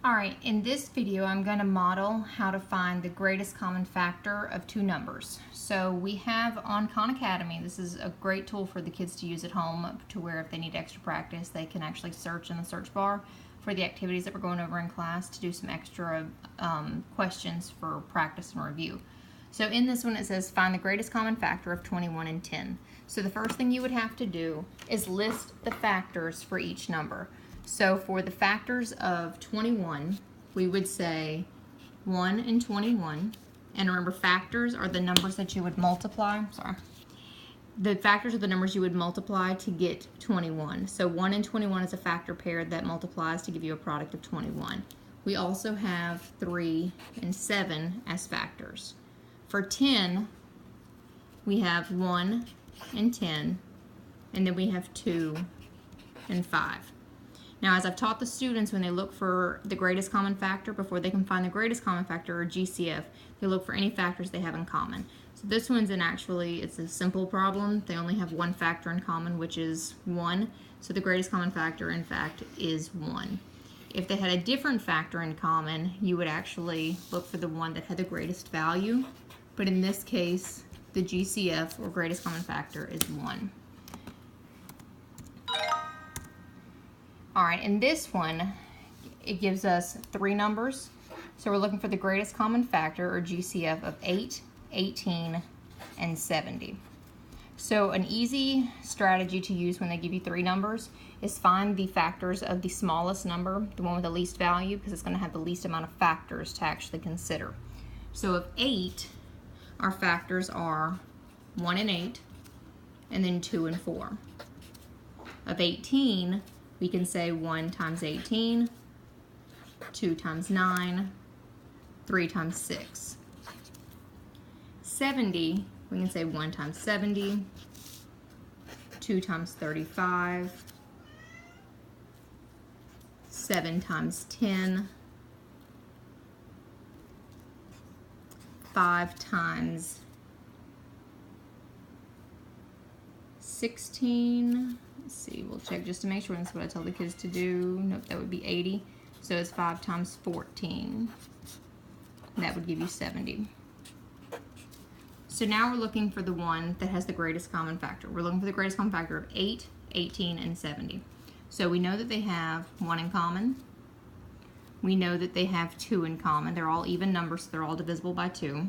Alright, in this video I'm going to model how to find the greatest common factor of two numbers. So we have on Khan Academy, this is a great tool for the kids to use at home to where if they need extra practice they can actually search in the search bar for the activities that we're going over in class to do some extra questions for practice and review. So in this one it says find the greatest common factor of 21 and 10. So the first thing you would have to do is list the factors for each number. So for the factors of 21, we would say 1 and 21. And remember, factors are the numbers that you would multiply. The factors are the numbers you would multiply to get 21. So 1 and 21 is a factor pair that multiplies to give you a product of 21. We also have 3 and 7 as factors. For 10, we have 1 and 10, and then we have 2 and 5. Now, as I've taught the students, when they look for the greatest common factor, before they can find the greatest common factor, or GCF, they look for any factors they have in common. So this one's it's a simple problem. They only have one factor in common, which is 1. So the greatest common factor, in fact, is 1. If they had a different factor in common, you would actually look for the one that had the greatest value. But in this case, the GCF, or greatest common factor, is 1. Alright, in this one, it gives us 3 numbers. So we're looking for the greatest common factor, or GCF, of 8, 18, and 70. So an easy strategy to use when they give you 3 numbers is find the factors of the smallest number, the one with the least value, because it's going to have the least amount of factors to actually consider. So of 8, our factors are 1 and 8, and then 2 and 4. Of 18, we can say 1 times 18, 2 times 9, 3 times 6. 70, we can say 1 times 70, 2 times 35, 7 times 10, 5 times 16. Let's see, we'll check just to make sure that's what I tell the kids to do. Nope, that would be 80. So it's 5 times 14. That would give you 70. So now we're looking for the one that has the greatest common factor. We're looking for the greatest common factor of 8, 18, and 70. So we know that they have 1 in common. We know that they have 2 in common. They're all even numbers, so they're all divisible by 2.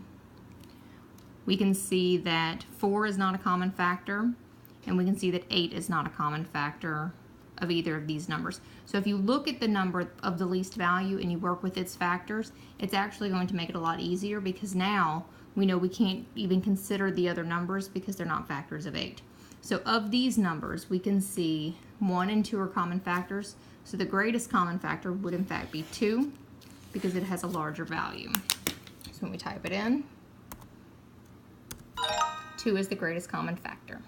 We can see that 4 is not a common factor. And we can see that 8 is not a common factor of either of these numbers. So if you look at the number of the least value and you work with its factors, it's actually going to make it a lot easier, because now we know we can't even consider the other numbers because they're not factors of 8. So of these numbers, we can see 1 and 2 are common factors. So the greatest common factor would in fact be 2, because it has a larger value. So when we type it in, 2 is the greatest common factor.